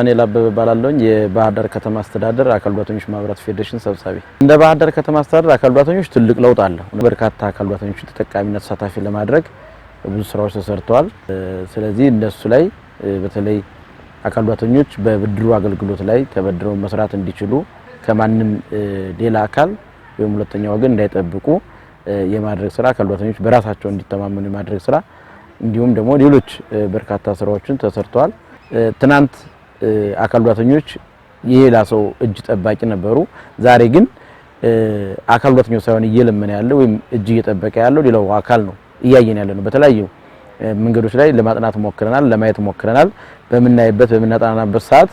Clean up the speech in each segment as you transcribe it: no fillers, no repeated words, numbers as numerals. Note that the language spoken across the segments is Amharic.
ዳንኤል አበበ ባላለኝ የባህር ዳር ከተማ አስተዳደር አካል ጉዳተኞች ማህበራት ፌዴሬሽን ሰብሳቢ። እንደ ባህር ዳር ከተማ አስተዳደር አካል ጉዳተኞች ትልቅ ለውጥ አለ። በርካታ አካል ጉዳተኞችን ተጠቃሚነት ተሳታፊ ለማድረግ ብዙ ስራዎች ተሰርተዋል። ስለዚህ እነሱ ላይ በተለይ አካል ጉዳተኞች በብድሩ አገልግሎት ላይ ተበድረው መስራት እንዲችሉ ከማንም ሌላ አካል ወይም ሁለተኛ ወገን እንዳይጠብቁ የማድረግ ስራ አካል ጉዳተኞች በራሳቸው እንዲተማመኑ የማድረግ ስራ እንዲሁም ደግሞ ሌሎች በርካታ ስራዎችን ተሰርተዋል። ትናንት አካል ጉዳተኞች የሌላ ሰው እጅ ጠባቂ ነበሩ። ዛሬ ግን አካል ጉዳተኞች ሳይሆን እየለመነ ያለው ወይም እጅ እየጠበቀ ያለው ሌላው አካል ነው እያየን ያለ ነው። በተለያዩ መንገዶች ላይ ለማጥናት ሞክረናል፣ ለማየት ሞክረናል። በምናጠናበት ሰዓት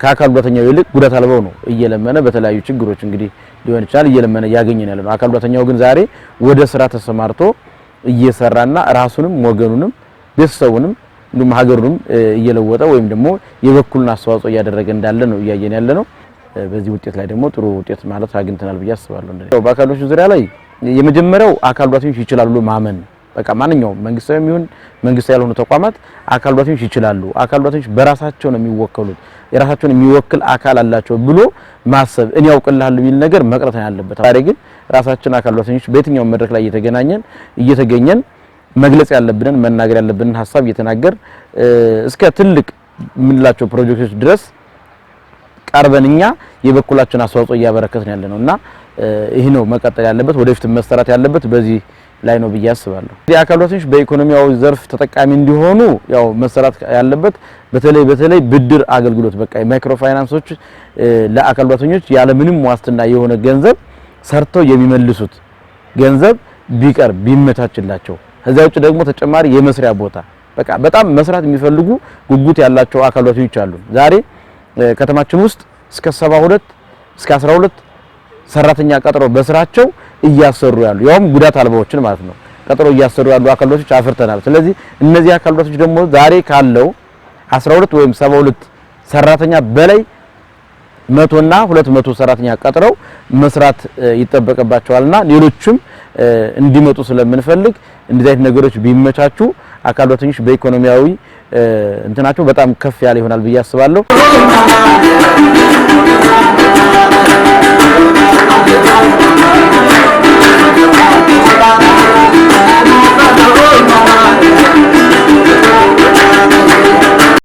ከአካል ጉዳተኛው ይልቅ ጉዳት አልባው ነው እየለመነ በተለያዩ ችግሮች እንግዲህ ሊሆን ይችላል እየለመነ ያገኘን ያለ ነው። አካል ጉዳተኛው ግን ዛሬ ወደ ስራ ተሰማርቶ እየሰራና ራሱንም ወገኑንም ቤተሰቡንም እንዲሁም ሀገሩንም እየለወጠ ወይም ደግሞ የበኩሉን አስተዋጽኦ እያደረገ እንዳለ ነው እያየን ያለ ነው። በዚህ ውጤት ላይ ደግሞ ጥሩ ውጤት ማለት አግኝተናል ብዬ አስባለሁ። በአካል ጉዳተኞች ዙሪያ ላይ የመጀመሪያው አካል ጉዳተኞች ይችላሉ ማመን። በቃ ማንኛውም መንግስታዊም ይሁን መንግስታዊ ያልሆኑ ተቋማት አካል ጉዳተኞች ይችላሉ፣ አካል ጉዳተኞች በራሳቸው ነው የሚወከሉት፣ የራሳቸውን የሚወክል አካል አላቸው ብሎ ማሰብ እኔ ያውቅልሃለሁ የሚል ነገር መቅረት ነው ያለበት። ዛሬ ግን ራሳችን አካል ጉዳተኞች በየትኛው መድረክ ላይ እየተገኘን መግለጽ ያለብንን መናገር ያለብንን ሐሳብ እየተናገር እስከ ትልቅ ምንላቸው ፕሮጀክቶች ድረስ ቀርበንኛ የበኩላችን አስተዋጽኦ እያበረከትን ያለነውና ይሄ ነው መቀጠል ያለበት፣ ወደፊት መሰራት ያለበት በዚህ ላይ ነው ብዬ አስባለሁ። የአካል ጉዳተኞች በኢኮኖሚያዊ ዘርፍ ተጠቃሚ እንዲሆኑ ያው መሰራት ያለበት በተለይ ብድር አገልግሎት በቃ ማይክሮ ፋይናንሶች ለአካል ጉዳተኞች ያለ ምንም ዋስትና የሆነ ገንዘብ ሰርተው የሚመልሱት ገንዘብ ቢመቻችላቸው ከዚያ ውጭ ደግሞ ተጨማሪ የመስሪያ ቦታ በቃ በጣም መስራት የሚፈልጉ ጉጉት ያላቸው አካል ጉዳተኞች አሉ። ዛሬ ከተማችን ውስጥ እስከ 72 እስከ 12 ሰራተኛ ቀጥሮ በስራቸው እያሰሩ ያሉ ያውም ጉዳት አልባዎችን ማለት ነው ቀጥሮ እያሰሩ ያሉ አካል ጉዳተኞች አፍርተናል። ስለዚህ እነዚህ አካል ጉዳተኞች ደግሞ ዛሬ ካለው 12 ወይም 72 ሰራተኛ በላይ 100 እና 200 ሰራተኛ ቀጥረው መስራት ይጠበቅባቸዋልና ሌሎችም እንዲመጡ ስለምንፈልግ እንደዚህ አይነት ነገሮች ቢመቻቹ አካል ጉዳተኞች በኢኮኖሚያዊ እንትናቸው በጣም ከፍ ያለ ይሆናል ብዬ አስባለሁ።